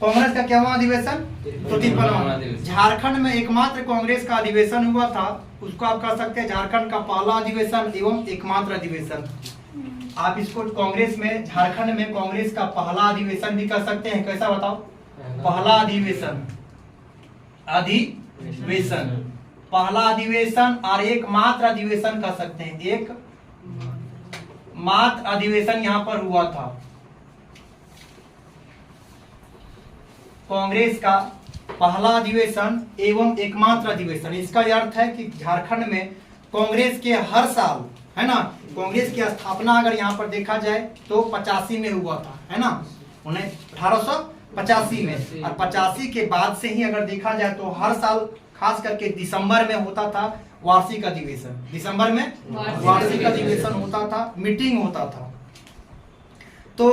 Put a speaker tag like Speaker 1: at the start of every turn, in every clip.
Speaker 1: कांग्रेस का क्या हुआ अधिवेशन? तो 53वां। झारखंड में एकमात्र कांग्रेस का अधिवेशन हुआ था, उसको आप कह सकते हैं झारखंड का पहला अधिवेशन एवं एकमात्र अधिवेशन। आप इसको कांग्रेस में, झारखंड में कांग्रेस का पहला अधिवेशन भी कह सकते हैं। कैसा बताओ? पहला अधिवेशन, पहला अधिवेशन और एकमात्र अधिवेशन कह सकते हैं। एक मात्र अधिवेशन यहां पर हुआ था कांग्रेस का पहला अधिवेशन एवं एकमात्र अधिवेशन। इसका यह अर्थ है कि झारखंड में कांग्रेस के हर साल, है ना, कांग्रेस की स्थापना अगर यहाँ पर देखा जाए तो 85 में हुआ था, है ना, 1885 में। और 85 के बाद से ही अगर देखा जाए तो हर साल खास करके दिसंबर में होता था वार्षिक अधिवेशन। दिसंबर में वार्षिक अधिवेशन होता था, मीटिंग होता था। तो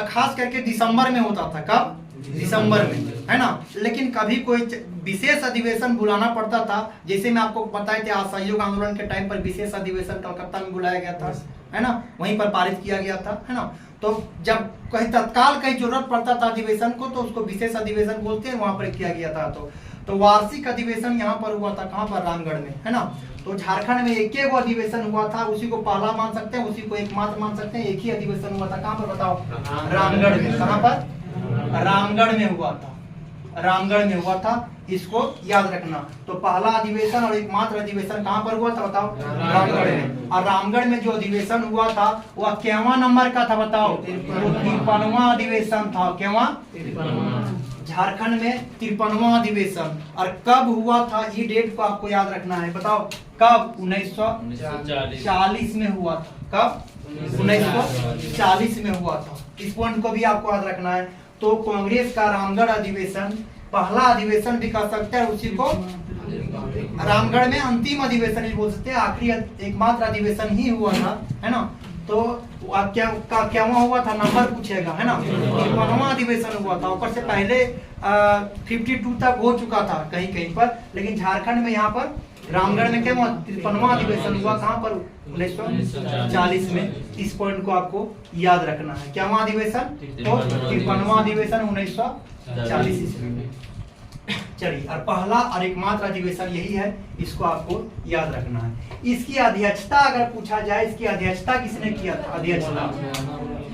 Speaker 1: खास करके दिसंबर में होता था। कब? दिसंबर में, है ना। लेकिन कभी कोई विशेष अधिवेशन बुलाना पड़ता था, जैसे मैं आपको बताए थे असहयोग आंदोलन के टाइम पर विशेष अधिवेशन कलकत्ता में बुलाया गया था, है ना, वहीं पर पारित किया गया था, है ना। तो जब कहीं तत्काल कहीं जरूरत पड़ता था अधिवेशन को तो उसको विशेष अधिवेशन बोलते हैं, वहां पर किया गया था। तो वार्षिक अधिवेशन यहाँ पर हुआ था, कहाँ पर? रामगढ़ में, है ना। तो झारखंड में एक ही अधिवेशन हुआ था, उसी को पहला मान सकते हैं, उसी को एकमात्र मान सकते हैं। एक ही अधिवेशन हुआ था, कहाँ पर बताओ? रामगढ़ में। कहाँ पर? रामगढ़ में हुआ था, रामगढ़ में हुआ था। इसको याद रखना। तो पहला अधिवेशन और एकमात्र अधिवेशन कहाँ पर हुआ था बताओ? रामगढ़ में। और रामगढ़ में जो अधिवेशन हुआ था वह केवां नंबर का था बताओ? 53वां अधिवेशन था। केवां? झारखंड में 53वां अधिवेशन। और कब हुआ था ये डेट को आपको याद रखना है। बताओ कब? 1940 में हुआ था। कब? 1940 में हुआ था। इस पॉइंट को भी आपको याद रखना है। तो कांग्रेस का रामगढ़ अधिवेशन पहला अधिवेशन भी कह सकते हैं, उसी को रामगढ़ में अंतिम अधिवेशन भी बोल सकते हैं। आखिरी एकमात्र अधिवेशन ही हुआ था, है ना। तो क्या हुआ था? नंबर पूछेगा, है ना। 53वां अधिवेशन हुआ था। ऊपर से पहले 52 तक हो चुका था कहीं कहीं पर, लेकिन झारखंड में यहाँ पर रामगढ़ में क्या हुआ? 53वां अधिवेशन हुआ। कहाँ पर? 1940 में। इस पॉइंट को आपको याद रखना है। क्या हुआ अधिवेशन? तो 53वां अधिवेशन 1940 ईस्वी में। चलिए, और पहला और एकमात्र अधिवेशन यही है, इसको आपको याद रखना है। इसकी अध्यक्षता अगर पूछा जाए, इसकी अध्यक्षता किसने किया था? अध्यक्षता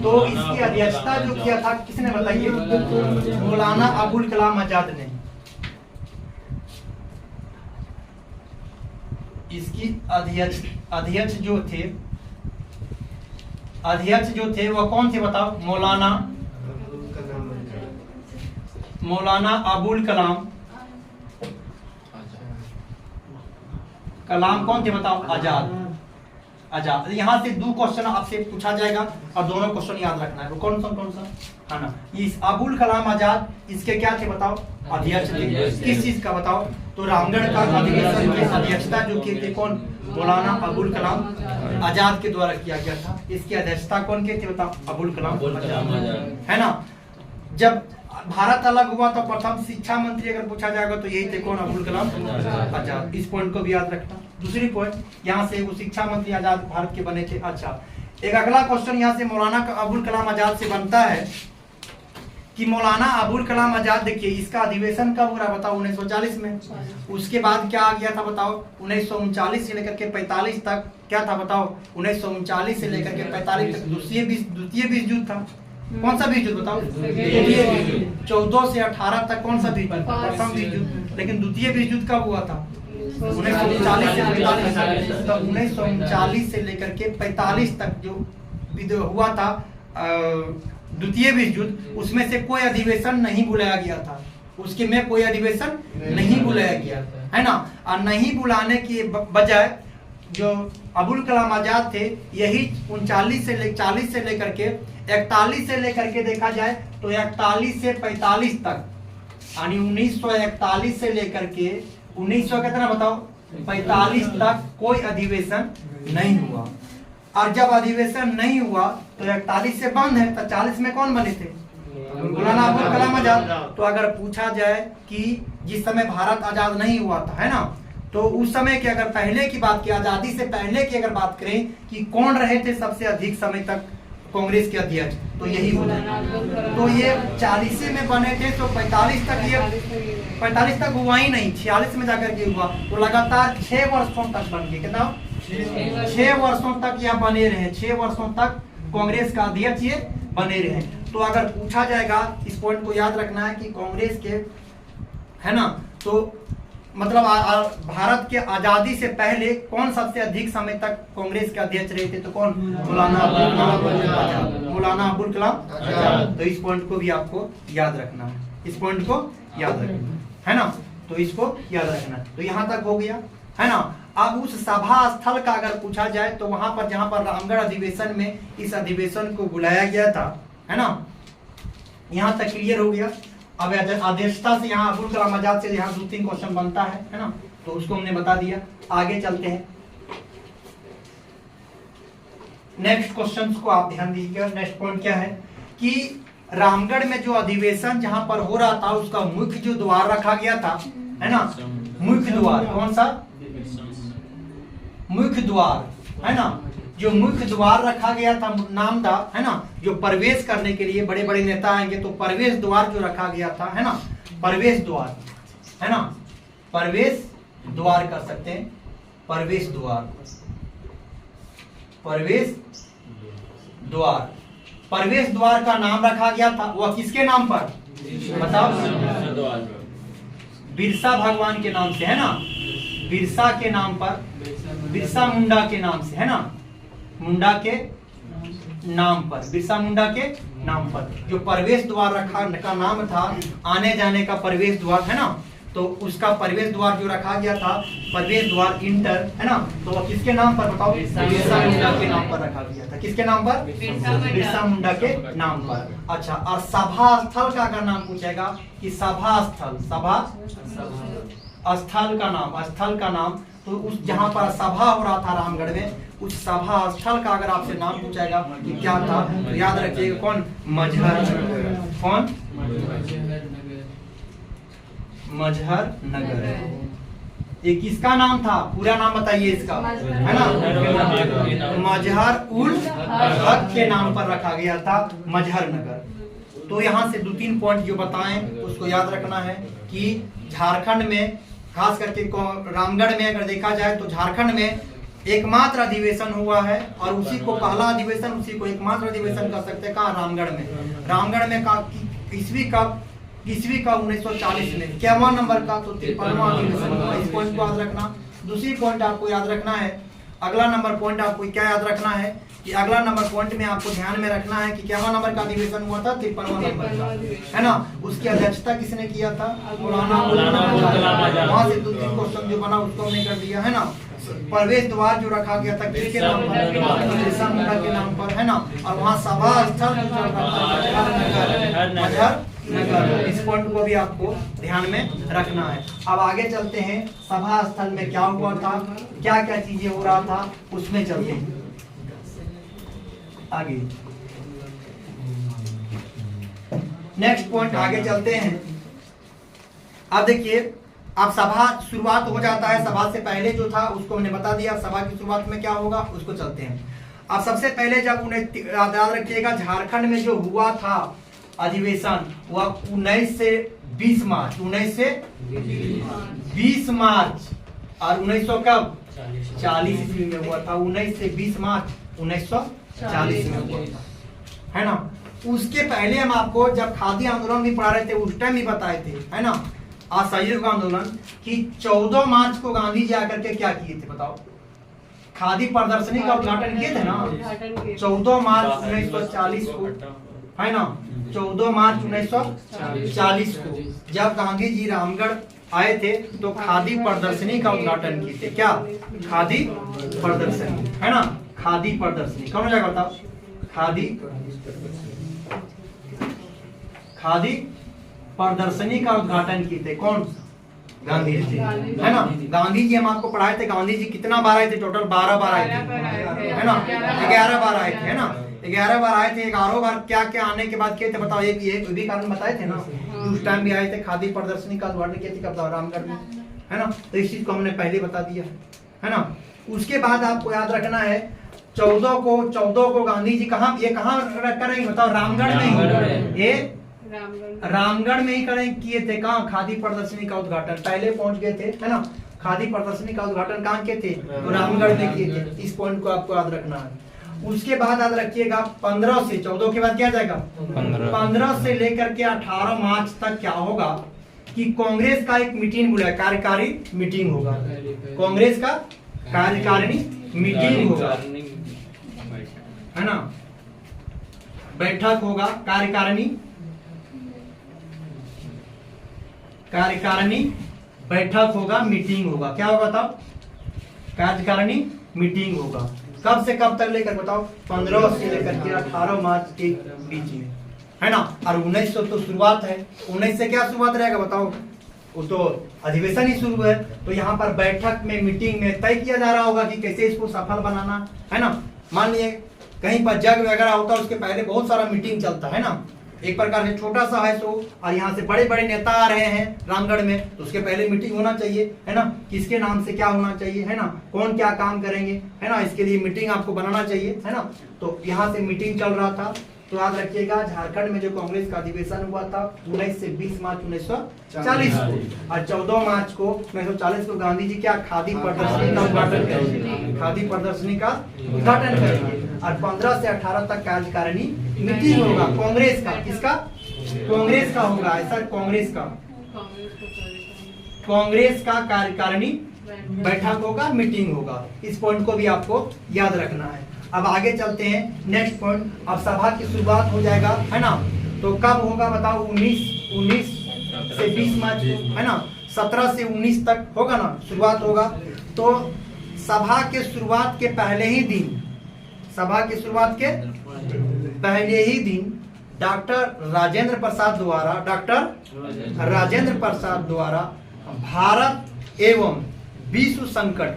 Speaker 1: तो इसकी अध्यक्षता जो किया था किसने बताइए? मौलाना अबुल कलाम आजाद ने। इसकी अध्यक्ष जो थे वह कौन थे बताओ? मौलाना अबुल कलाम कौन थे बताओ? आजाद। यहाँ से 2 क्वेश्चन आपसे पूछा जाएगा और दोनों क्वेश्चन याद रखना है। वो कौन सा है ना। इस अबुल कलाम आजाद इसके क्या थे बताओ? अध्यक्ष थे। किस चीज का बताओ? तो रामगढ़ का अधिवेशन की अध्यक्षता जो किए थे कौन? मौलाना अबुल कलाम आजाद के द्वारा किया गया था। इसकी अध्यक्षता कौन के थे बताओ? अबुल कलाम आजाद, है ना। जब भारत अलग हुआ तो प्रथम शिक्षा मंत्री अगर पूछा जाएगा तो यही थे कौन? अबुल कलाम आजाद। इस पॉइंट को भी याद रखना। दूसरी पॉइंट यहाँ से वो शिक्षा मंत्री आजाद भारत के बने थे। अच्छा, एक अगला क्वेश्चन यहाँ से मौलाना अबुल कलाम आजाद से बनता है कि मौलाना अबुल कलाम आजाद, देखिए इसका अधिवेशन कब हो रहा बताओ? 1940 में। उसके बाद क्या आ गया था बताओ? 1939 से लेकर के 45 तक क्या था बताओ? 1939 से लेकर के 45 तक द्वितीय विश्व युद्ध था। कौन सा विश्व युद्ध बताओ? द्वितीय विश्व युद्ध। 14 से 18 तक कौन सा विश्व युद्ध? प्रथम विश्व युद्ध। लेकिन द्वितीय विश्व युद्ध कब हुआ था? 1939 से 45। तो 1939 से लेकर के 45 तक जो हुआ था द्वितीय विश्व युद्ध, उसमें से कोई अधिवेशन नहीं बुलाया गया था। उसके में कोई अधिवेशन नहीं बुलाया गया, है ना। और नहीं बुलाने की बजाय जो अबुल कलाम आजाद थे, यही 39 से 40 से लेकर के 41 से लेकर के देखा जाए तो 41 से 45 तक, यानी 1941 से लेकर के 1900 कितना बताओ? 45 तक कोई अधिवेशन नहीं हुआ। और जब अधिवेशन नहीं हुआ तो 41 से बंद है, तो 40 में कौन बने थे? मौलाना अबुल कलाम आजाद। तो अगर पूछा जाए कि जिस समय भारत आजाद नहीं हुआ था, है ना, तो उस समय की अगर पहले की बात की, आजादी से पहले की अगर बात करें कि कौन रहे थे सबसे अधिक समय तक कांग्रेस के अध्यक्ष, तो यही हुआ। तो ये 40 में बने थे, तो 45 तक हुआ ही नहीं, 46 में जाकर के हुआ। तो लगातार 6 वर्षों तक बन गए। कितना? 6 वर्षों तक यह बने रहे, 6 वर्षों तक कांग्रेस का अध्यक्ष ये बने रहे। तो अगर पूछा जाएगा, इस पॉइंट को याद रखना है कि कांग्रेस के, है ना, तो मतलब भारत के आजादी से पहले कौन सबसे अधिक समय तक कांग्रेस के अध्यक्ष रहे थे? तो कौन? मौलाना अब्दुल कलाम आजाद। तो इस पॉइंट को भी आपको याद रखना है, इस पॉइंट को याद रखना है ना, तो इसको याद रखना। तो यहाँ तक हो गया, है ना। अब उस सभा स्थल का अगर पूछा जाए तो वहां पर जहां पर रामगढ़ अधिवेशन में इस अधिवेशन को बुलाया गया था, है ना, यहाँ तक क्लियर हो गया। अब अध्यक्षता से यहाँ अब्दुल कलाम आजाद से यहाँ 2-3 क्वेश्चन बनता है ना, तो उसको हमने बता दिया। आगे चलते हैं, नेक्स्ट क्वेश्चन को आप ध्यान दीजिएगा। नेक्स्ट पॉइंट क्या है कि रामगढ़ में जो अधिवेशन जहां पर हो रहा था उसका मुख्य जो द्वार रखा गया था, है ना, मुख्य द्वार कौन सा? मुख्य द्वार, है ना, जो मुख्य द्वार रखा गया था नाम था, है ना, जो प्रवेश करने के लिए बड़े बड़े नेता आएंगे तो प्रवेश द्वार जो रखा गया था, है ना, प्रवेश द्वार, है ना, प्रवेश द्वार कर सकते हैं, प्रवेश द्वार, प्रवेश द्वार, प्रवेश द्वार का नाम रखा गया था। वह किसके नाम पर बताओ? बिरसा भगवान के नाम से, है ना, बिरसा के नाम पर, बिरसा मुंडा के नाम से, है ना, मुंडा के नाम पर, बिरसा मुंडा के नाम पर जो प्रवेश द्वार रखा का नाम था, आने जाने का प्रवेश द्वार, है ना, तो उसका प्रवेश द्वार जो रखा गया था, प्रवेश द्वार इंटर, है ना, तो वो किसके नाम पर बताओ? बिरसा मुंडा के नाम पर रखा गया था। किसके नाम पर? बिरसा मुंडा के नाम पर। अच्छा, और सभा स्थल का अगर नाम पूछेगा कि सभा स्थल, सभा स्थल का नाम, स्थल का नाम, तो उस जहां पर सभा हो रहा था रामगढ़ में, उस सभा स्थल का अगर आपसे नाम पूछेगा कि क्या था, तो याद रखिएगा कौन? मजहर नगर। कौन? मजहर नगर। ये किसका नाम था? पूरा नाम बताइए इसका, है ना, मजहर उल हक के नाम पर रखा गया था, मजहर नगर। तो यहाँ से 2-3 पॉइंट जो बताएं उसको याद रखना है कि झारखंड में, खास करके रामगढ़ में अगर देखा जाए तो झारखंड में एकमात्र अधिवेशन हुआ है, और उसी को पहला अधिवेशन, उसी को एकमात्र अधिवेशन कर सकते हैं। कहाँ? रामगढ़ में। रामगढ़ में ईस्वी का 1940 में 51 नंबर का, तो 53वां अधिवेशन हुआ। इस पॉइंट को याद रखना। दूसरी पॉइंट आपको याद रखना है, अगला नंबर पॉइंट आपको क्या याद रखना है कि अगला नंबर पॉइंट में आपको ध्यान में रखना है कि 51 नंबर का अधिवेशन हुआ था, 53वां नंबर का, है ना, उसकी अध्यक्षता किसने किया था? मौलाना अब्दुल कलाम आजाद। वहां से 2-3 क्वेश्चन जो बना उसको हमने कर दिया, है ना। प्रवेश द्वार जो रखा गया था किसके नाम पर? बिरसा मुंडा के नाम पर, है ना, और वहाँ सभा स्थल जो रखा था मजहर नगर। इस पॉइंट को भी आपको ध्यान में रखना है। अब आगे चलते हैं, सभा स्थल में क्या हुआ था, क्या क्या चीजें हो रहा था, उसमें चलते हैं आगे। नेक्स्ट पॉइंट आगे चलते हैं। अब देखिए, अब सभा शुरुआत हो जाता है, सभा से पहले जो था उसको हमने बता दिया। सभा की शुरुआत में क्या होगा उसको चलते हैं। अब सबसे पहले जब उन्हें याद रखिएगा, झारखंड में जो हुआ था अधिवेशन, वह 19 से 20 मार्च, 19 से 20 मार्च, और 1900 कब? 40 ईस्वी में हुआ था। 19 से 20 मार्च 1940 में हुआ था, है ना। उसके पहले हम आपको जब खादी आंदोलन भी पढ़ा रहे थे उस टाइम भी बताए थे, है ना, असहयोग आंदोलन, कि 14 मार्च को गांधी जी आकर के क्या किए थे बताओ? खादी प्रदर्शनी का उद्घाटन किए थे ना, 14 मार्च 1940 को, है ना, 14 मार्च 1940 को जब गांधी जी रामगढ़ आए थे तो खादी प्रदर्शनी का उद्घाटन किए थे। क्या? खादी प्रदर्शनी, है ना, खादी प्रदर्शनी। कौन हो जाएगा बताओ? खादी प्रदर्शनी का उद्घाटन किए थे कौन? गांधी जी, है ना। गांधी जी हम आपको पढ़ाए थे, गांधी जी कितना बार आए थे? टोटल 12 बार आए थे, है ना, 11 बार आए थे, है ना, 11 बार आए थे। 11 बार क्या क्या आने के बाद किए थे बताओ? एक भी कारण बताए थे ना, उस टाइम भी आए थे, खादी प्रदर्शनी का उद्घाटन किए थे, कब? रामगढ़ में, है ना। तो इस चीज को हमने पहले बता दिया, है ना। उसके बाद आपको याद रखना है 14 को गांधी जी कहाँ करेंगे बताओ? रामगढ़ में ही। ये रामगढ़ में ही किए थे। कहाँ? खादी प्रदर्शनी का उद्घाटन पहले पहुंच गए थे, है ना। खादी प्रदर्शनी का उद्घाटन कहाँ किए थे? तो रामगढ़ में किए थे। इस पॉइंट को आपको याद रखना है। उसके बाद याद रखिएगा 15 से 14 के बाद क्या जाएगा? 15 से लेकर के 18 मार्च तक क्या होगा कि कांग्रेस का एक मीटिंग बुलाया, कार्यकारी मीटिंग होगा। कांग्रेस का कार्यकारिणी मीटिंग होगा, है ना। बैठक होगा, कार्यकारिणी बैठक होगा, मीटिंग होगा। क्या होगा तब? कार्यकारिणी मीटिंग होगा। कब से कब तक लेकर बताओ? 15 से लेकर के 18 मार्च के बीच में, है ना। और 19 तो शुरुआत है। 19 से क्या शुरुआत रहेगा बताओ? वो तो अधिवेशन ही शुरू है। तो यहाँ पर बैठक में, मीटिंग में तय किया जा रहा होगा कि कैसे इसको सफल बनाना, है ना। मान लिए कहीं पर जग वगैरह होता है, उसके पहले बहुत सारा मीटिंग चलता है ना। एक प्रकार से छोटा सा है सो, और यहाँ से बड़े बड़े नेता आ रहे हैं रामगढ़ में, तो उसके पहले मीटिंग होना चाहिए, है ना। किसके नाम से क्या होना चाहिए, है ना। कौन क्या काम करेंगे, है ना। इसके लिए मीटिंग आपको बनाना चाहिए, है ना। तो यहाँ से मीटिंग चल रहा था। तो याद रखिएगा झारखंड में जो कांग्रेस का अधिवेशन हुआ था 19 से 20 मार्च 1940 को, और 14 मार्च को 1940 को गांधी जी क्या खादी प्रदर्शनी का उद्घाटन करेंगे। खादी प्रदर्शनी का उद्घाटन करेंगे। और 15 से 18 तक कार्यकारिणी मीटिंग होगा कांग्रेस का। किसका? कांग्रेस का होगा। ऐसा कांग्रेस का कार्यकारिणी बैठक होगा, मीटिंग होगा। इस पॉइंट को भी आपको याद रखना है। अब आगे चलते हैं नेक्स्ट पॉइंट। अब सभा की शुरुआत हो जाएगा, है ना। तो कब होगा बताओ? 19 से 20 मार्च को, है ना। 17 से 19 तक होगा ना, शुरुआत होगा। तो सभा के शुरुआत के पहले ही दिन, डॉक्टर राजेंद्र प्रसाद द्वारा भारत एवं विश्व संकट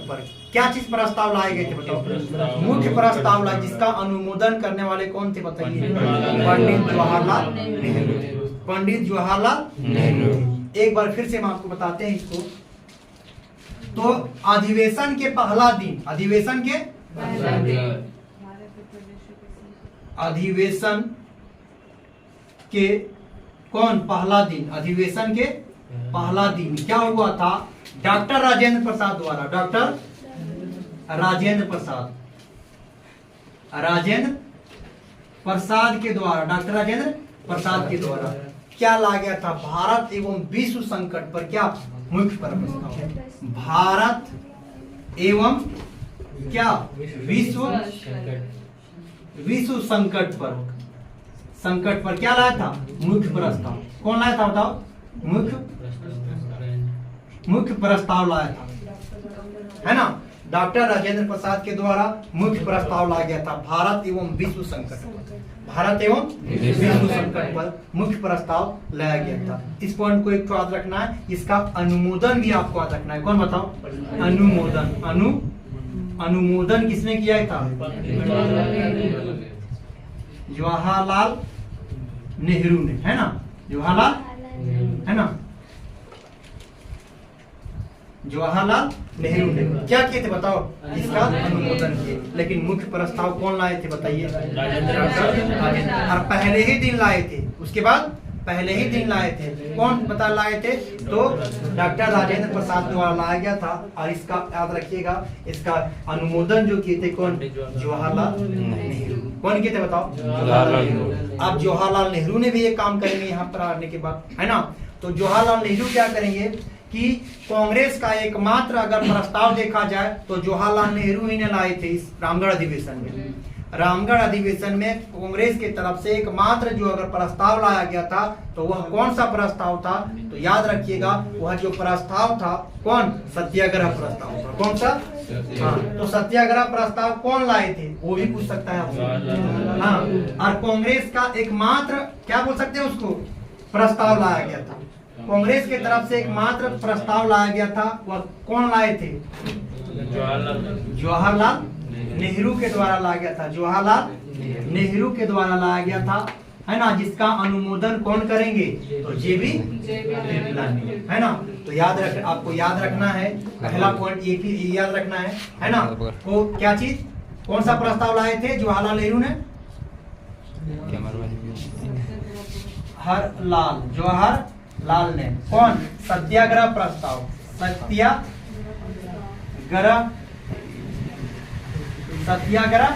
Speaker 1: पर क्या चीज प्रस्ताव लाए गए थे बताओ? मुख्य प्रस्ताव लाए, जिसका अनुमोदन करने वाले कौन थे बताइए? पंडित जवाहरलाल नेहरू। एक बार फिर से हम आपको बताते हैं इसको। तो अधिवेशन के पहला दिन, अधिवेशन के पहला दिन क्या हुआ था? डॉक्टर राजेंद्र प्रसाद द्वारा, डॉक्टर राजेंद्र प्रसाद के द्वारा क्या ला गया था? भारत एवं विश्व संकट पर क्या मुख्य प्रस्ताव? भारत एवं क्या विश्व संकट पर क्या लाया था? मुख्य प्रस्ताव। कौन लाया था बताओ? मुख्य प्रस्ताव लाया था, है ना। डॉक्टर राजेंद्र प्रसाद के द्वारा मुख्य प्रस्ताव लाया गया था भारत एवं विश्व संकट पर मुख्य प्रस्ताव लाया गया था। इस पॉइंट को एक याद रखना है। इसका अनुमोदन भी आपको याद रखना है। कौन बताओ? अनुमोदन किसने किया था? जवाहरलाल नेहरू ने, है ना। जवाहरलाल नेहरू ने क्या किए थे बताओ? इसका अनुमोदन किए। लेकिन मुख्य प्रस्ताव कौन लाए थे बताइए? और पहले ही दिन लाए थे। उसके बाद पहले ही दिन लाए थे। कौन बता लाए थे? तो डॉक्टर राजेंद्र प्रसाद द्वारा लाया गया था। और इसका याद रखिएगा, इसका अनुमोदन जो किए थे कौन? जवाहरलाल नेहरू। कौन किए थे बताओ? अब जवाहरलाल नेहरू ने भी ये काम करेंगे यहाँ पर आने के बाद, है ना। तो जवाहरलाल नेहरू क्या करेंगे कि कांग्रेस का एकमात्र अगर प्रस्ताव देखा जाए तो जवाहरलाल नेहरू ही ने लाए थे इस रामगढ़ अधिवेशन में। रामगढ़ अधिवेशन में कांग्रेस की तरफ से एकमात्र जो अगर प्रस्ताव लाया गया था तो वह कौन सा प्रस्ताव था? तो याद रखिएगा, वह जो प्रस्ताव था कौन? सत्याग्रह प्रस्ताव था। कौन सा? हाँ, तो सत्याग्रह प्रस्ताव कौन लाए थे वो भी पूछ सकता है। हाँ, और कांग्रेस का एकमात्र क्या बोल सकते हैं उसको? प्रस्ताव लाया गया था। कांग्रेस की तरफ से एकमात्र प्रस्ताव लाया गया था, वह कौन लाए थे? जवाहरलाल नेहरू के द्वारा लाया गया था। जवाहरलाल नेहरू के द्वारा लाया गया था। है ना, जिसका अनुमोदन कौन करेंगे, तो जेबी कृपलानी, है ना। तो आपको याद रखना है, पहला पॉइंट ये याद रखना है ना। वो क्या चीज, कौन सा प्रस्ताव लाए थे जवाहरलाल नेहरू ने, जवाहरलाल ने कौन, सत्याग्रह प्रस्ताव, सत्याग्रह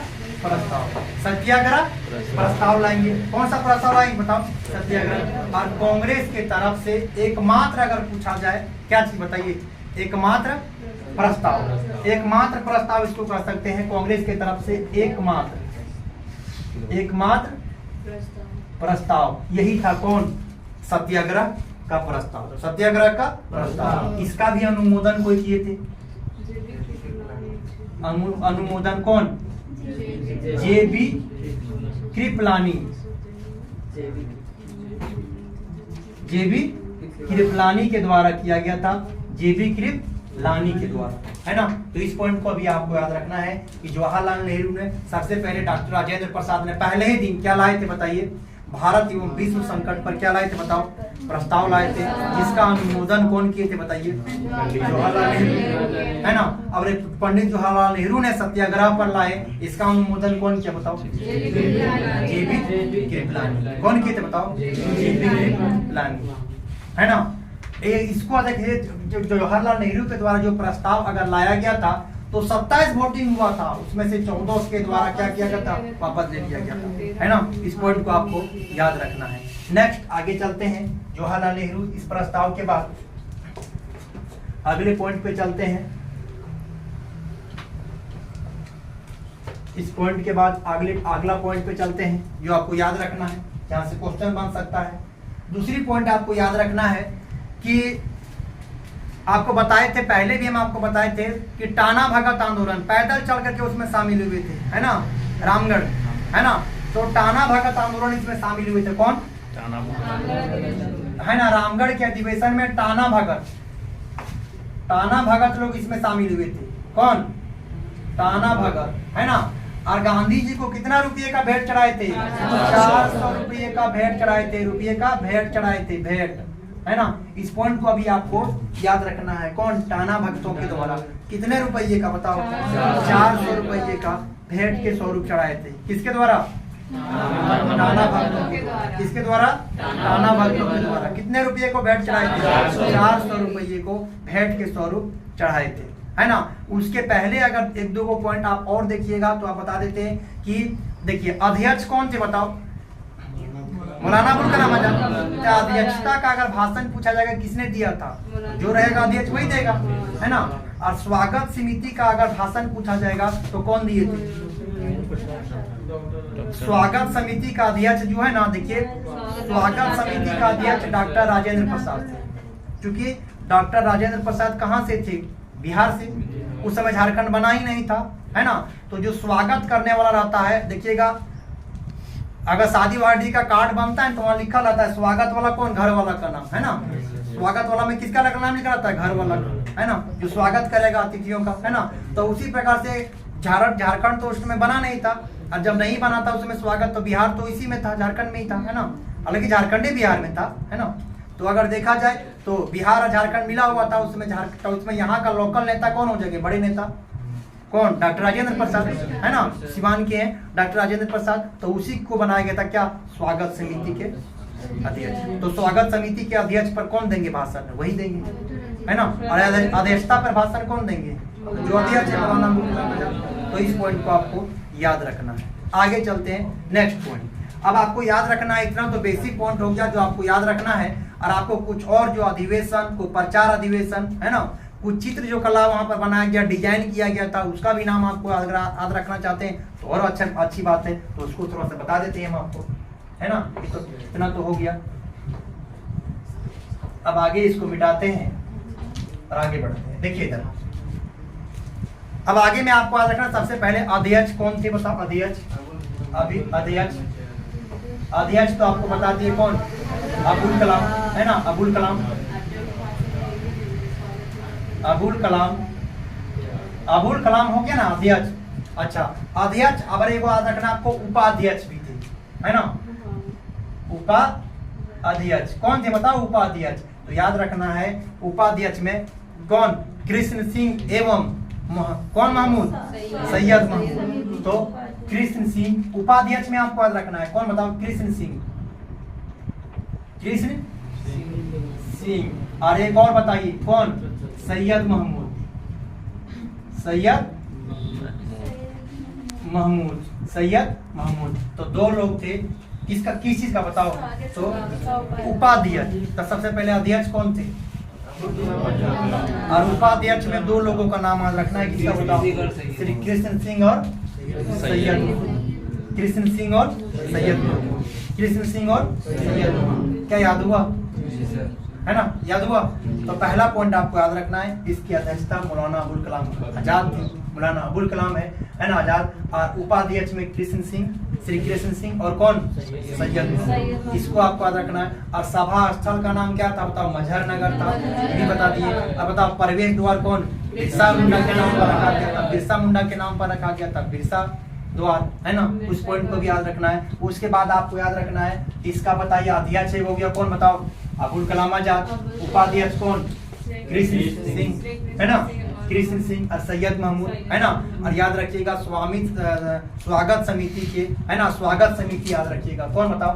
Speaker 1: प्रस्ताव लाएंगे। कौन सा प्रस्ताव लाएंगे बताओ, सत्याग्रह। और कांग्रेस के तरफ से एकमात्र अगर पूछा जाए क्या चीज बताइए, एकमात्र प्रस्ताव इसको कह सकते हैं कांग्रेस के तरफ से एकमात्र प्रस्ताव यही था, कौन, सत्याग्रह का प्रस्ताव। सत्याग्रह का प्रस्ताव, इसका भी अनुमोदन कोई किए थे, अनुमोदन कौन, जेबी कृपलानी के द्वारा किया गया था, जेबी कृपलानी के द्वारा, है ना। तो इस पॉइंट को अभी आपको याद रखना है कि जवाहरलाल नेहरू ने सबसे पहले डॉक्टर राजेंद्र प्रसाद ने पहले ही दिन क्या लाए थे बताइए, भारत एवं विश्व संकट पर क्या लाए थे बताओ, प्रस्ताव लाए थे, जिसका अनुमोदन कौन किए थे बताइए, जवाहरलाल नेहरू, है ना। और पंडित जवाहरलाल नेहरू ने सत्याग्रह पर लाए, इसका अनुमोदन कौन किया बताओ, जेबी कृपलानी। कौन किए थे बताओ, जेबी कृपलानी, है ना। इसको देखिए, जवाहरलाल नेहरू के द्वारा जो प्रस्ताव अगर लाया गया था तो 27 वोटिंग हुआ था, उसमें से 14 के द्वारा क्या किया गया था, वापस ले लिया गया था, है ना। इस पॉइंट को आपको याद रखना है। नेक्स्ट आगे चलते हैं, जवाहरलाल नेहरू इस प्रस्ताव के बाद अगले पॉइंट पे चलते हैं। इस पॉइंट के बाद अगला पॉइंट पे चलते हैं जो आपको याद रखना है, जहां से क्वेश्चन बन सकता है। दूसरी पॉइंट आपको याद रखना है कि आपको बताए थे, पहले भी हम आपको बताए थे कि टाना भगत आंदोलन पैदल चल करके उसमें शामिल हुए थे, है ना, रामगढ़, है ना। तो टाना भगत आंदोलन इसमें शामिल हुए थे, कौन, है ना। रामगढ़ के अधिवेशन में टाना भगत लोग इसमें शामिल हुए थे, कौन, टाना भगत, है ना। और गांधी जी को कितना रुपये का भेंट चढ़ाए थे, 400 रुपये का भेंट चढ़ाए थे, भेंट, है ना। इस पॉइंट को अभी आपको याद रखना है, कौन, टाना भक्तों के द्वारा कितने रुपये का बताओ, 400 रुपये का भेंट के स्वरूप चढ़ाए थे, किसके द्वारा, टाना भक्तों के द्वारा, किसके द्वारा, टाना भक्तों के द्वारा। कितने रुपये को भेंट चढ़ाए थे, 400 रुपये को भेंट के स्वरूप चढ़ाए थे, है ना। उसके पहले अगर एक दो पॉइंट आप और देखिएगा तो आप बता देते हैं कि देखिए अध्यक्ष कौन थे बताओ, मौलाना अबुल कलाम आजाद। अध्यक्षता का अगर भाषण पूछा जाएगा किसने दिया था, जो रहेगा अध्यक्ष वही देगा, है ना। और स्वागत समिति का अगर भाषण पूछा जाएगा तो कौन दिए थे, स्वागत समिति का अध्यक्ष जो है ना, देखिए स्वागत समिति का अध्यक्ष डॉक्टर राजेंद्र प्रसाद थे। क्योंकि डॉक्टर राजेंद्र प्रसाद कहाँ से थे, बिहार से, उस समय झारखंड बना ही नहीं था, है ना। तो जो स्वागत करने वाला रहता है, देखिएगा अगर शादी वादी का कार्ड बनता है तो वहाँ लिखा रहता है स्वागत वाला कौन, घर वाला का नाम, है ना। स्वागत वाला में किसका नाम लिखा रहता है, घर वाला, है ना, जो स्वागत करेगा अतिथियों का, है ना। तो उसी प्रकार से झारखंड तो उस समय बना नहीं था, और जब नहीं बना था उसमें स्वागत, तो बिहार तो इसी में था, झारखंड में ही था, है ना। हालांकि झारखंड ही बिहार में था, है ना। तो अगर देखा जाए तो बिहार और झारखंड मिला हुआ था उसमें, उसमें यहाँ का लोकल नेता कौन हो जाएगा, बड़े नेता कौन, डॉक्टर राजेंद्र प्रसाद, है ना, सिवान के हैं डॉक्टर राजेंद्र प्रसाद। तो उसी को बनाया गया था क्या, स्वागत समिति के अध्यक्ष। तो स्वागत समिति के अध्यक्ष पर कौन देंगे भाषण, वही देंगे, है ना। और अध्यक्षता पर भाषण कौन देंगे, जो अध्यक्ष है मौलाना अबुल कलाम आजाद। तो इस पॉइंट को आपको याद रखना है। आगे चलते हैं नेक्स्ट पॉइंट। अब आपको याद रखना है, इतना तो बेसिक पॉइंट हो गया जो आपको याद रखना है। और आपको कुछ और जो अधिवेशन को, प्रचार अधिवेशन, है ना, कुछ चित्र जो कला वहां पर बनाया गया, डिजाइन किया गया था, उसका भी नाम आपको याद रखना चाहते हैं तो और अच्छी बात है, तो उसको थोड़ा सा बता देते हैं हम आपको, है ना। तो इतना तो हो गया। अब आगे इसको मिटाते हैं और आगे बढ़ते हैं। देखिए इधर, अब आगे में आपको याद रखना, सबसे पहले अध्यक्ष कौन थे बताओ, अध्यक्ष तो आपको बता दिए कौन, अबुल कलाम, है ना, अबुल कलाम हो गया ना अध्यक्ष। अच्छा, अध्यक्ष, अब एक याद रखना आपको, उपाध्यक्ष भी थे, है ना। उपाध्यक्ष कौन थे बताओ? उपाध्यक्ष। तो याद रखना है उपाध्यक्ष में कौन? कृष्ण सिंह एवं कौन महमूद? सैयद महमूद। तो कृष्ण सिंह उपाध्यक्ष में आपको याद रखना है कौन बताओ? कृष्ण सिंह, कृष्ण सिंह। और एक और बताइए कौन? सैयद महमूद, सैयद महमूद, सैयद महमूद। तो दो लोग थे। किसका किस चीज का बताओ? तो उपाध्यक्ष। तो सबसे पहले अध्यक्ष कौन थे? और उपाध्यक्ष में दो लोगों का नाम याद रखना है। किसका बताओ? श्री कृष्ण सिंह और सैयद महमूद। कृष्ण सिंह और सैयद महमूद, कृष्ण सिंह और सैयद महमूद। क्या याद हुआ? है ना, याद हुआ? तो पहला पॉइंट आपको याद रखना है, इसकी अध्यक्षता मौलाना अबुल कलाम आजाद थे। मौलाना अबुल कलाम है ना आजाद। और उपाध्यक्ष में कृष्ण सिंह, श्री कृष्ण सिंह और कौन? सैयद महमूद। इसको आपको याद रखना है। और सभा स्थल का नाम क्या था बताओ? मजहर नगर था, ये भी बता दिए। अब बताओ प्रवेश द्वार कौन? बिरसा मुंडा के नाम पर रखा गया था, बिरसा मुंडा के नाम पर रखा गया था बिरसा द्वार, है ना। उस पॉइंट को भी याद रखना है। उसके बाद आपको याद रखना है इसका बताइए अध्यक्ष हो गया कौन बताओ? अबुल कलाम आजाद। उपाध्यक्ष कौन? कृष्ण सिंह, है ना, कृष्ण सिंह और सैयद महमूद, है ना। और याद रखिएगा स्वागत समिति के, है ना, स्वागत समिति याद रखिएगा कौन बताओ?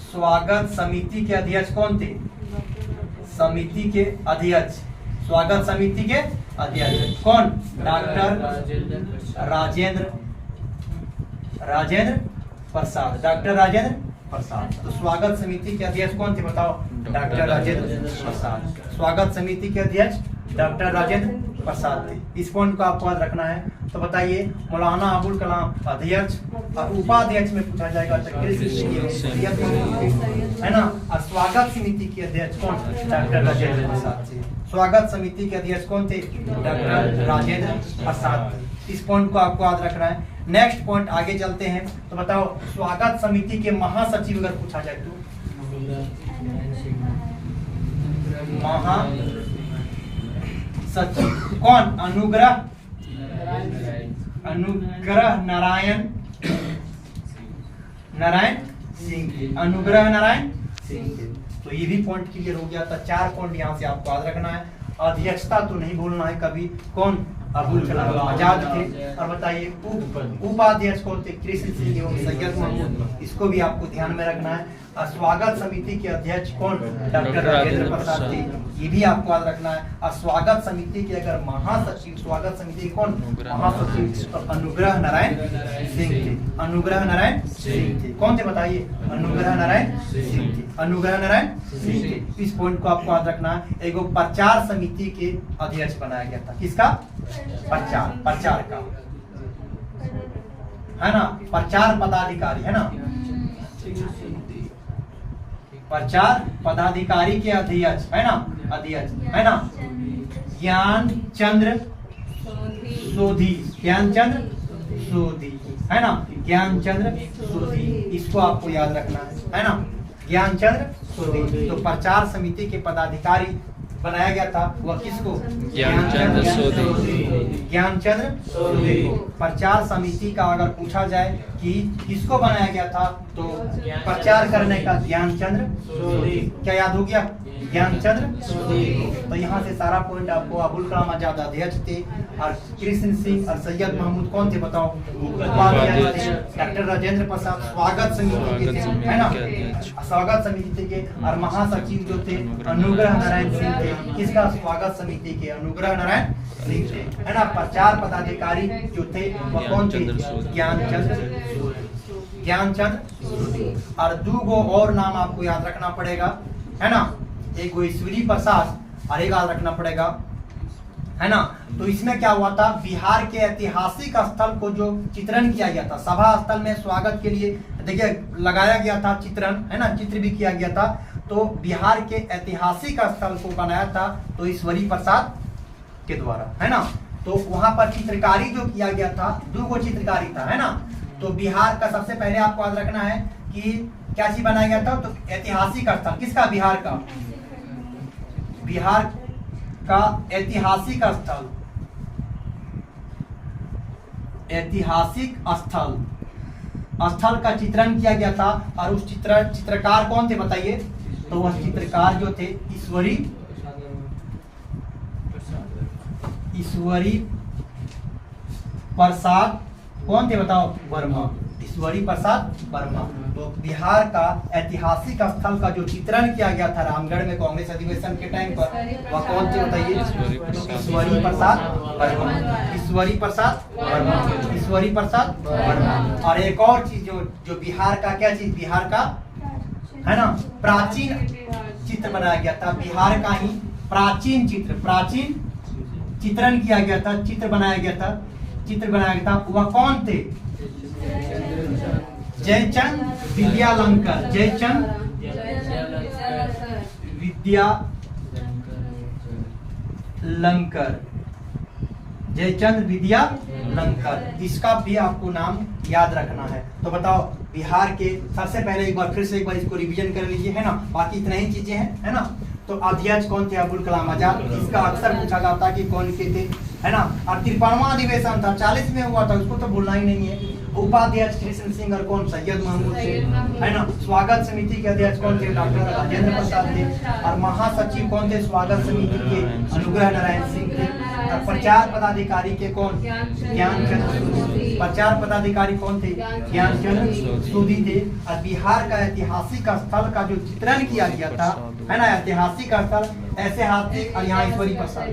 Speaker 1: स्वागत समिति के अध्यक्ष कौन थे? समिति के अध्यक्ष, स्वागत समिति के अध्यक्ष कौन? Doctor Rajendra Prasad, doctor Rajendra Prasad. तो स्वागत समिति के अध्यक्ष कौन थे बताओ? डॉक्टर राजेंद्र प्रसाद। स्वागत समिति के अध्यक्ष डॉक्टर राजेंद्र प्रसाद थे। इस पॉइंट को आपको याद रखना है। तो बताइए मौलाना अबुल कलाम अध्यक्ष और उपाध्यक्ष में पूछा जाएगा तो कृष्ण सिंह, है ना। और स्वागत समिति के अध्यक्ष कौन? डॉक्टर राजेंद्र प्रसाद थे। स्वागत समिति के अध्यक्ष कौन थे? डॉक्टर राजेंद्र प्रसाद थे। इस पॉइंट को आपको याद रखना है। नेक्स्ट पॉइंट आगे चलते हैं। तो बताओ स्वागत समिति के महासचिव अगर पूछा जाए तो? महासचिव कौन? अनुग्रह नारायण सिंह, अनुग्रह नारायण सिंह। तो ये भी पॉइंट क्लियर हो गया था। 4 पॉइंट यहाँ से आपको याद रखना है। अध्यक्षता तो नहीं भूलना है कभी। कौन? अबुल कलाम आजाद थे। और बताइए उपाध्यक्ष कौन थे? कृष्ण सिंह एवं सैयद महमूद। इसको भी आपको ध्यान में रखना है। और स्वागत समिति के अध्यक्ष कौन? डॉक्टर राजेंद्र प्रसाद थे। ये भी आपको याद रखना है। और स्वागत समिति के अगर महासचिव, स्वागत समिति कौन? महासचिव तो अनुग्रह नारायण सिंह थे। अनुग्रह नारायण सिंह थे। कौन थे बताइए? अनुग्रह नारायण सिंह थे। अनुग्रह नारायण सिंह थे। इस पॉइंट को आपको याद रखना है। एक प्रचार समिति के अध्यक्ष बनाया गया था। किसका? प्रचार का, है ना, प्रचार पदाधिकारी, है ना, प्रचार पदाधिकारी के अध्यक्ष, है ना, अध्यक्ष, है ना, ज्ञान चंद्र सोधी, ज्ञान चंद्र सोधी, है ना, ज्ञान चंद्र सोधी। इसको आपको याद रखना है ना, ज्ञान चंद्र सोधी। तो प्रचार समिति के पदाधिकारी बनाया गया था वह किसको? ज्ञानचंद्र सोधी। ज्ञानचंद्र सोधी। प्रचार समिति का अगर पूछा जाए कि किसको बनाया गया था तो प्रचार करने का ज्ञानचंद्र सोधी। क्या याद हो गया? ज्ञानचंद्र सोधी। तो यहाँ से सारा पॉइंट आपको अबुल कलाम आजाद अध्यक्ष थे और कृष्ण सिंह और सैयद महमूद कौन थे बताओ? उपाध्यक्ष। डॉक्टर राजेंद्र प्रसाद स्वागत समिति के थे, है ना, स्वागत समिति के। और महासचिव जो थे अनुग्रह नारायण सिंह थे। किसका? स्वागत समिति के अनुग्रह नारायण सिंह थे, है ना। प्रचार पदाधिकारी जो थे वह कौन थे? ज्ञानचंद्र। और 2 और नाम आपको याद रखना पड़ेगा, है ना, एक ईश्वरी प्रसाद और एक याद रखना पड़ेगा, है ना। तो इसमें क्या हुआ था? बिहार के ऐतिहासिक स्थल को जो चित्रण किया गया था, सभा स्थल में स्वागत के लिए देखिए लगाया गया था चित्रण, है ना, चित्र भी किया गया था। तो बिहार के ऐतिहासिक स्थल को बनाया था तो ईश्वरी प्रसाद के द्वारा, है ना। तो वहां पर चित्रकारी जो किया गया था 2 चित्रकारी था, है ना। तो बिहार का सबसे पहले आपको याद रखना है कि क्या चीज बनाया गया था? तो ऐतिहासिक स्थल। किसका? बिहार का, बिहार का ऐतिहासिक स्थल, ऐतिहासिक स्थल स्थल का चित्रण किया गया था। और उस चित्रकार कौन थे बताइए? तो वह चित्रकार जो थे ईश्वरी प्रसाद कौन थे बताओ? वर्मा। ईश्वरी प्रसाद वर्मा। तो बिहार का ऐतिहासिक स्थल का जो चित्रण किया गया था रामगढ़ में कांग्रेस अधिवेशन के टाइम पर, वह कौन थे बताइए? ईश्वरी प्रसाद वर्मा। ईश्वरी प्रसाद वर्मा। ईश्वरी प्रसाद वर्मा। और एक और चीज जो बिहार का क्या चीज, बिहार का है ना प्राचीन चित्र बनाया गया था। बिहार का ही प्राचीन चित्रण किया गया था, चित्र बनाया गया था। वह कौन थे? जयचंद विद्यालंकर। जयचंद विद्यालंकर। इसका भी आपको नाम याद रखना है। तो बताओ बिहार के सबसे पहले एक बार फिर से इसको रिवीजन कर लीजिए, है ना। बाकी इतना ही चीजें हैं, है ना। तो अध्यक्ष कौन थे? अब्दुल कलाम आजाद। इसका अक्सर पूछा जाता है कि कौन के थे, है ना। और 53वां अधिवेशन था, 40 में हुआ था, उसको तो भूलना ही नहीं है। उपाध्यक्ष कृष्ण सिंह और कौन? सैयद महमूद थे, है ना। स्वागत समिति के अध्यक्ष कौन थे? डॉक्टर राजेंद्र प्रसाद थे। और महासचिव कौन थे स्वागत समिति के? अनुग्रह नारायण सिंह थे। और प्रचार पदाधिकारी के कौन? ज्ञानचंद। प्रचार पदाधिकारी कौन थे? ज्ञानचंद सूदी थे। और बिहार का ऐतिहासिक स्थल का जो चित्रण किया गया था, है ना, ऐतिहासिक स्थल ऐतिहासिक, और यहाँ ईश्वरी प्रसाद,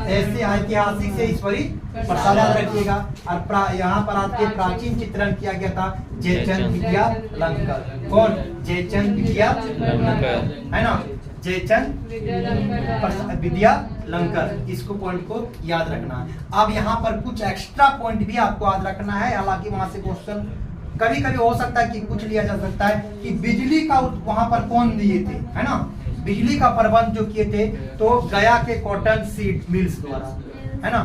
Speaker 1: ऐसे ऐतिहासिक से ईश्वरी प्रसाद याद रखिएगा। और यहाँ पर आपके प्राचीन चित्रण किया गया था जयचंद विद्यालंकर। कौन? जयचंद विद्यालंकर, है ना। जयचंद विद्यालंकर। इसको पॉइंट को याद रखना है। अब यहाँ पर कुछ एक्स्ट्रा पॉइंट भी आपको याद रखना है। हालांकि वहां से क्वेश्चन कभी कभी हो सकता है कि कुछ लिया जा सकता है कि बिजली का वहां पर कौन दिए थे, है ना। बिजली का प्रबंध जो किए थे तो गया के कॉटन सीड मिल्स द्वारा, है ना।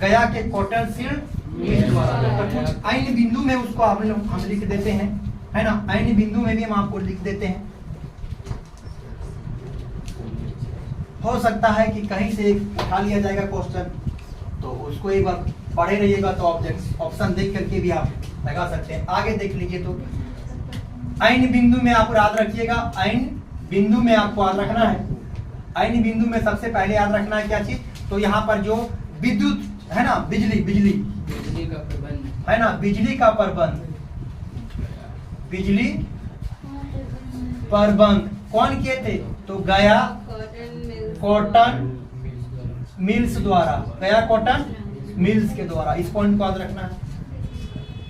Speaker 1: गया के कॉटन सीड मिल्स द्वारा। तो कुछ अन्य बिंदु में उसको हम लिख देते हैं, है ना। अन्य बिंदु में भी हम आपको लिख देते हैं। हो सकता है कि कहीं से एक उठा लिया जाएगा क्वेश्चन, तो उसको एक बार पढ़े रहिएगा, तो ऑप्शन देख करके भी आप लगा सकते हैं। आगे देख लीजिए। तो अन्य बिंदु में आप याद रखिएगा, अन्य बिंदु में आपको याद रखना है। अन्य बिंदु में सबसे पहले याद रखना है क्या चीज? तो यहाँ पर जो विद्युत है ना, बिजली का प्रबंध, है ना, बिजली का प्रबंध, बिजली प्रबंध कौन किए थे? तो गया कॉटन मिल्स द्वारा, गया कॉटन मिल्स के द्वारा। इस पॉइंट को याद रखना है।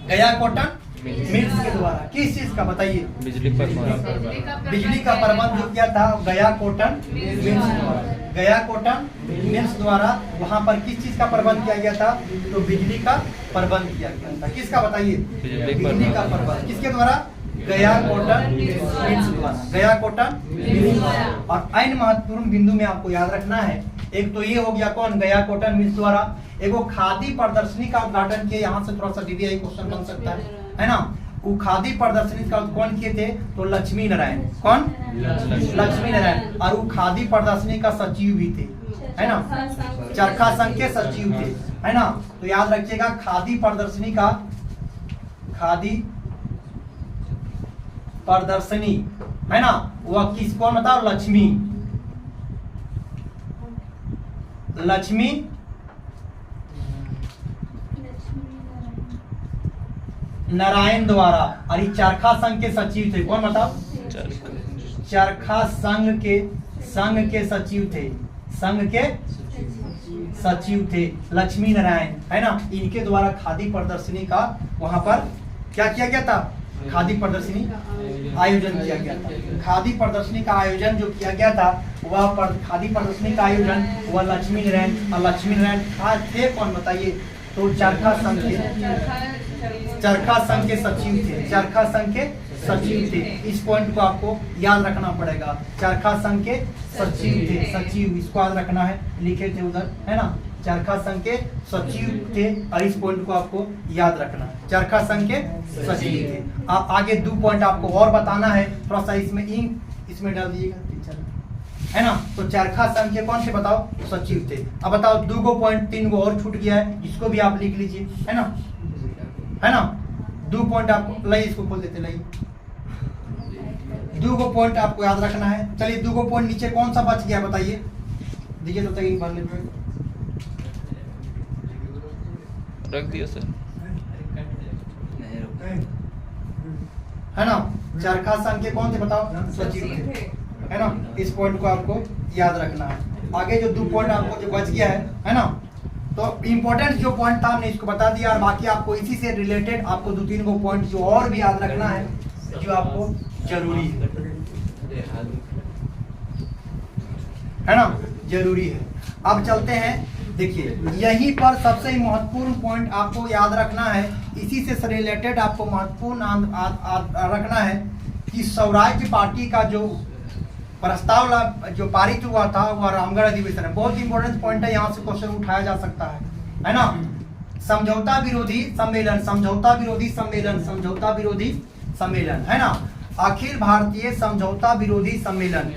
Speaker 1: गया कॉटन मिल्स के द्वारा किस चीज का बताइए? बिजली का प्रबंध जो किया था गया कॉटन मिल्स द्वारा। गया कॉटन मिल्स द्वारा वहां पर किस चीज का प्रबंध किया गया था? तो बिजली का प्रबंध किया गया था। किसका बताइए? बिजली का प्रबंध किसके द्वारा? गया कॉटन मिल्स द्वारा। गया कॉटन मिल्स द्वारा। और अन्य महत्वपूर्ण बिंदु में आपको याद रखना है, एक तो ये हो गया कौन? गया कॉटन मिल्स द्वारा। एगो खादी प्रदर्शनी का उद्घाटन किया, यहाँ से थोड़ा सा डीबीआई क्वेश्चन बन सकता है ना। वो खादी प्रदर्शनी का कौन किए थे? तो लक्ष्मी नारायण। कौन? लक्ष्मी नारायण। और वो खादी प्रदर्शनी का सचिव भी थे, है ना, चरखा संघ के सचिव थे, है ना। तो याद रखिएगा खादी प्रदर्शनी का, खादी प्रदर्शनी, है ना, वह किस कौन बताओ? लक्ष्मी नारायण द्वारा। और ये चरखा संघ के सचिव थे। कौन बताओ? चरखा संघ के सचिव थे। संघ के सचिव थे लक्ष्मी नारायण, है ना। इनके द्वारा खादी प्रदर्शनी का वहां पर क्या किया गया था? खादी प्रदर्शनी आयोजन किया गया था। खादी प्रदर्शनी का आयोजन जो किया गया था वह खादी प्रदर्शनी का आयोजन वह लक्ष्मी नारायण। और लक्ष्मी नारायण थे कौन बताइए? तो चरखा संघ के सचिव थे। चरखा संघ के सचिव थे। इस पॉइंट को आपको याद रखना पड़ेगा। चरखा संघ के सचिव थे। सचिव इसको याद रखना है, लिखे थे उधर, है ना। चरखा संघ के सचिव थे और इस पॉइंट को आपको याद रखना है। चरखा संघ के सचिव थे। आप आगे 2 पॉइंट आपको और बताना है, थोड़ा सा इसमें इसमें डाल दीजिएगा, है ना। तो चरखा संघ के कौन से बताओ? सचिव थे। अब बताओ 2 पॉइंट 3 और छूट गया है, इसको भी आप लिख लीजिए, है ना। दो पॉइंट आपको लाई, इसको खोल देते लाई, दो पॉइंट आपको याद रखना है। चलिए दो पॉइंट नीचे कौन सा बच गया बताइए, देखिए तो तक भर लेते
Speaker 2: रख दिया सर,
Speaker 1: है ना। चरखा संघ के कौन थे बताओ, सचिव थे, है ना। इस पॉइंट को आपको याद रखना है। आगे जो दो पॉइंट आपको जो बच गया है ना, तो इम्पोर्टेंट जो पॉइंट था हमने इसको बता दिया, और बाकी आपको इसी से रिलेटेड आपको दो तीन को पॉइंट जो और भी याद रखना है, जो आपको जरूरी है ना, जरूरी है। अब चलते हैं, देखिए यहीं पर सबसे महत्वपूर्ण पॉइंट आपको याद रखना है, इसी से रिलेटेड आपको महत्वपूर्ण रखना है कि स्वराज्य पार्टी का जो प्रस्ताव जो पारित हुआ था वह रामगढ़ अधिवेशन है। बहुत इंपॉर्टेंट पॉइंट है, यहाँ से क्वेश्चन उठाया जा सकता है ना। समझौता विरोधी सम्मेलन, समझौता विरोधी सम्मेलन, समझौता विरोधी सम्मेलन, है ना। अखिल भारतीय समझौता विरोधी सम्मेलन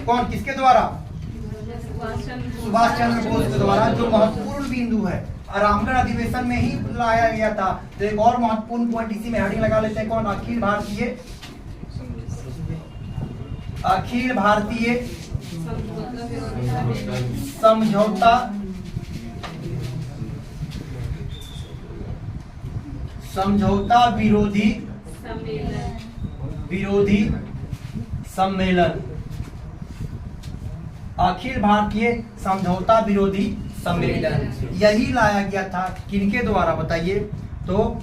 Speaker 1: कौन, किसके द्वारा, सुभाष चंद्र बोस के द्वारा, जो महत्वपूर्ण बिंदु है रामगढ़ अधिवेशन में ही लाया गया था। तो एक और महत्वपूर्ण पॉइंट इसी में हेडिंग लगा लेते हैं, कौन, अखिल भारतीय समझौता विरोधी सम्मेलन, अखिल भारतीय समझौता विरोधी सम्मेलन यही लाया गया था, किनके द्वारा बताइए, तो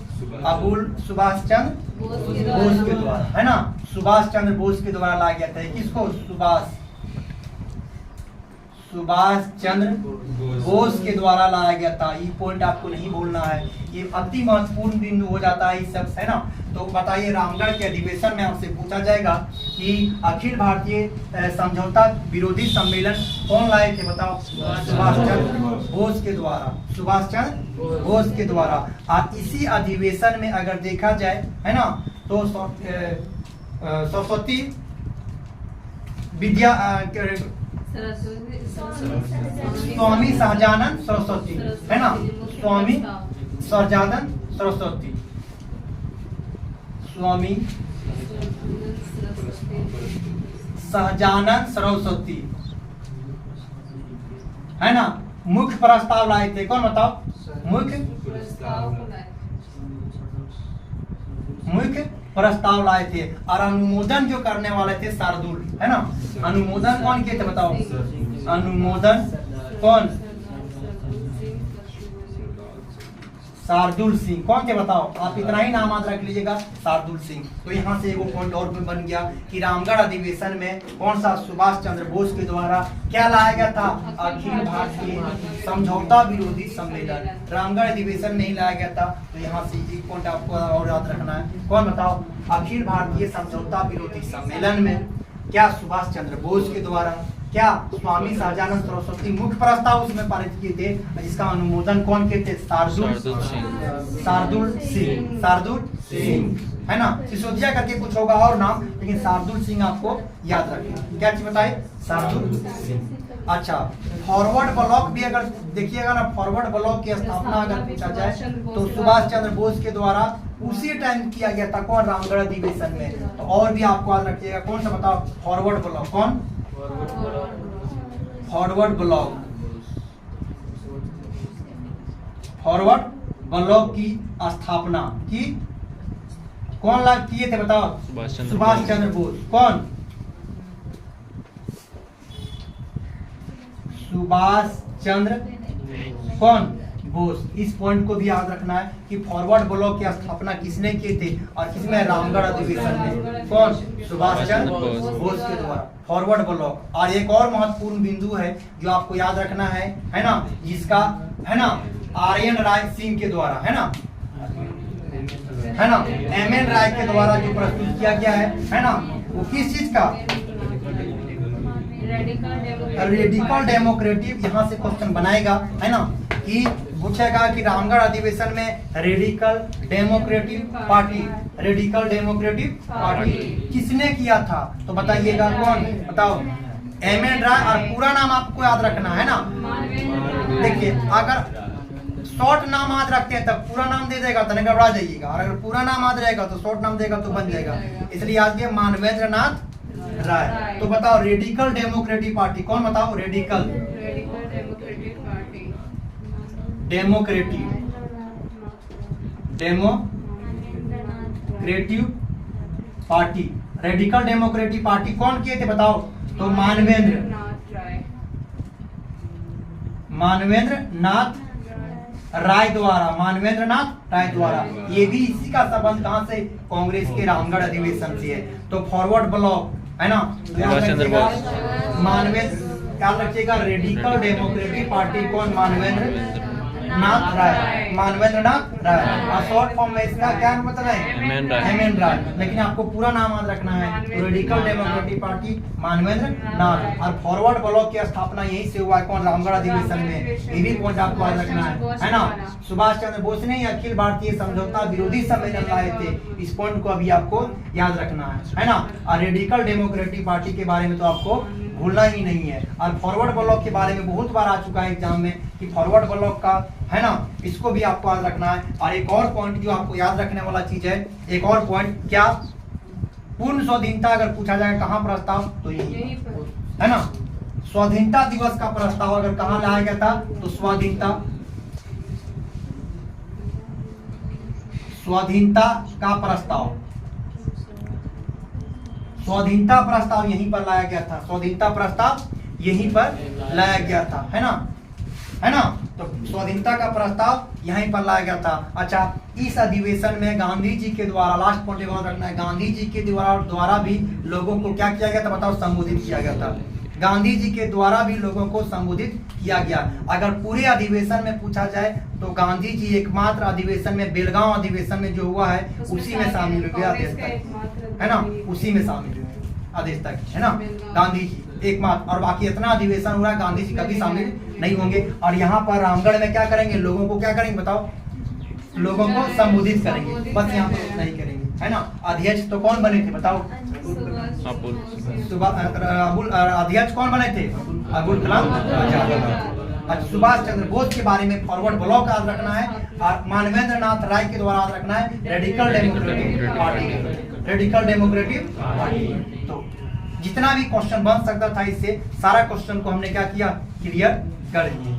Speaker 1: सुभाष चंद्र बोस के द्वारा, है ना। सुभाष चंद्र बोस के द्वारा लाया गया था। किसको, सुभाष चंद्र बोस के द्वारा लाया गया था। ये पॉइंट आपको नहीं भूलना है, ये अति महत्वपूर्ण बिंदु हो जाता है इस सब, है ना। तो बताइए रामगढ़ के अधिवेशन में आपसे पूछा जाएगा कि अखिल भारतीय समझौता विरोधी सम्मेलन कौन लाए थे बताओ, सुभाष चंद्र बोस के द्वारा, सुभाष चंद्र बोस के द्वारा। और इसी अधिवेशन में अगर देखा जाए, है ना, तो सरस्वती विद्या स्वामी सहजानंद सरस्वती, है ना, स्वामी सहजानंद सरस्वती, स्वामी सहजानंद सरस्वती, है ना। मुख्य प्रस्ताव लाए थे, कौन बताओ, मुख्य प्रस्ताव लाए थे, और अनुमोदन जो करने वाले थे शार्दुल, है ना। अनुमोदन कौन किए थे बताओ, अनुमोदन कौन, शार्दुल सिंह, कौन थे बताओ, आप इतना ही नाम याद रख लीजिएगा, शार्दुल सिंह। तो यहाँ से एक पॉइंट और बन गया कि रामगढ़ अधिवेशन में कौन सा, सुभाष चंद्र बोस के द्वारा क्या लाया गया था, अखिल भारतीय समझौता विरोधी सम्मेलन रामगढ़ अधिवेशन में ही लाया गया था। तो यहाँ से एक पॉइंट आपको और याद रखना है, कौन बताओ, अखिल भारतीय समझौता विरोधी सम्मेलन में क्या सुभाष चंद्र बोस के द्वारा, क्या स्वामी सहजानंद सरस्वती मुख्य प्रस्ताव उसमें पारित किए थे, जिसका अनुमोदन कौन किए थे, शार्दुल सिंह, है ना। सिसोदिया करके कुछ होगा और नाम, लेकिन शार्दुल सिंह आपको याद रखना। क्या चीज बताए, शार्दुल सिंह। अच्छा, फॉरवर्ड ब्लॉक भी अगर देखिएगा ना, फॉरवर्ड ब्लॉक की स्थापना अगर पूछा जाए तो सुभाष चंद्र बोस के द्वारा उसी टाइम किया गया था, कौन, रामगढ़ अधिवेशन में। तो और भी आपको याद रखिएगा, कौन सा बताओ, फॉरवर्ड ब्लॉक, कौन, फॉरवर्ड ब्लॉक, फॉरवर्ड ब्लॉक की स्थापना की कौन लाभ किए थे बताओ, सुभाष चंद्र बोस, कौन, सुभाष चंद्र कौन बोस। इस पॉइंट को भी याद रखना है कि फॉरवर्ड ब्लॉक की स्थापना किसने की थी और किसमें, रामगढ़ अधिवेशन में, कौन, सुभाष चंद्र बोस के द्वारा, फॉरवर्ड ब्लॉक। और एक और महत्वपूर्ण बिंदु है जो आपको याद रखना है ना, जिसका, है ना, आर्यन राय सिंह के द्वारा, है ना, एम.एन. राय के द्वारा जो प्रस्तुत किया गया है ना, वो किस चीज का, रेडिकल डेमोक्रेटिव। यहाँ से क्वेश्चन बनाएगा, है ना, कि पूछेगा कि रामगढ़ अधिवेशन में रेडिकल डेमोक्रेटिव पार्टी किसने किया था, तो बताइएगा कौन, बताओ, एम.एन. राय। और पूरा नाम आपको याद रखना है ना। देखिए अगर शॉर्ट नाम याद रखते हैं तब पूरा नाम दे देगा तो नहीं घबरा जाइएगा, और अगर पूरा नाम याद रहेगा तो शॉर्ट नाम देगा तो बन जाएगा। इसलिए याद किया मानवेंद्र नाथ राय। तो बताओ रेडिकल डेमोक्रेटिक पार्टी कौन, बताओ radical democratic party, radical democratic party कौन किए थे बताओ? तो मानवेंद्र नाथ राय द्वारा, मानवेंद्र नाथ राय द्वारा। ये भी इसी का संबंध कहां से? कांग्रेस के रामगढ़ अधिवेशन से है। तो फॉरवर्ड ब्लॉक है ना,
Speaker 2: सुभाष चंद्र बोस।
Speaker 1: मानवेंद्र क्या रखिएगा, रेडिकल डेमोक्रेटिक पार्टी कौन? मानवेंद्र नाथ राय, मानवेंद्र नाथ राय। और शॉर्ट फॉर्म में इसका क्या मतलब है? हेमेन राय। लेकिन आपको पूरा नाम याद रखना है। तो रेडिकल डेमोक्रेटिक पार्टी मानवेंद्र नाथ। और फॉरवर्ड ब्लॉक की स्थापना यहीं से हुआ है, कौन? रामगढ़ अधिवेशन में। ये भी पॉइंट आपको याद रखना है ना। सुभाष चंद्र बोस ने अखिल भारतीय समझौता विरोधी सम्मेलन लाए थे, इस पॉइंट को अभी आपको याद रखना है ना। और रेडिकल डेमोक्रेटिक पार्टी के बारे में तो आपको भूलना ही नहीं है। और फॉरवर्ड ब्लॉक के बारे में बहुत बार आ चुका है एग्जाम में कि फॉरवर्ड ब्लॉक का है ना, इसको भी आपको याद रखना है। और एक और पॉइंट जो आपको याद रखने वाला चीज है, एक और पॉइंट क्या? पूर्ण स्वाधीनता अगर पूछा जाए कहाँ प्रस्ताव, तो यही है ना। स्वाधीनता दिवस का प्रस्ताव अगर कहाँ लाया गया था, तो स्वाधीनता का प्रस्ताव, स्वाधीनता प्रस्ताव यहीं पर लाया गया था। स्वाधीनता प्रस्ताव यहीं पर लाया गया था, है ना। तो स्वाधीनता का प्रस्ताव यहीं पर लाया गया था। अच्छा, इस अधिवेशन में गांधी जी के द्वारा, लास्ट पॉइंट याद रखना है, गांधी जी के द्वारा भी लोगों को क्या किया गया था बताओ? संबोधित किया गया था। गांधी जी के द्वारा भी लोगों को संबोधित किया गया। अगर पूरे अधिवेशन में पूछा जाए तो गांधी जी एकमात्र अधिवेशन में, बेलगांव अधिवेशन में जो हुआ है उसी में शामिल हुए आदेश तक, है ना, उसी में शामिल हुए आदेश तक, है ना। गांधी जी एकमात्र, और बाकी इतना अधिवेशन हुआ है गांधी जी कभी शामिल नहीं होंगे। और यहाँ पर रामगढ़ में क्या करेंगे? लोगों को क्या करेंगे बताओ? लोगों को संबोधित करेंगे, बस यहाँ पर नहीं करेंगे, है ना। अध्यक्ष तो कौन बने थे बताओ? अध्यक्ष कौन बने थे? अबुल कलाम आजाद। सुभाष चंद्र बोस के बारे में फॉरवर्ड ब्लॉक याद रखना है। और मानवेंद्र नाथ राय के द्वारा याद रखना है radical democratic party, radical democratic party. तो जितना भी क्वेश्चन बन सकता था इससे, सारा क्वेश्चन को हमने क्या किया? क्लियर कर दिए,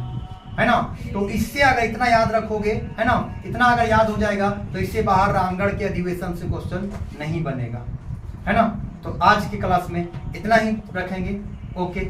Speaker 1: है ना। तो इससे अगर इतना याद रखोगे, है ना, इतना अगर याद हो जाएगा तो इससे बाहर रामगढ़ के अधिवेशन से क्वेश्चन नहीं बनेगा, है ना। तो आज की क्लास में इतना ही रखेंगे। ओके।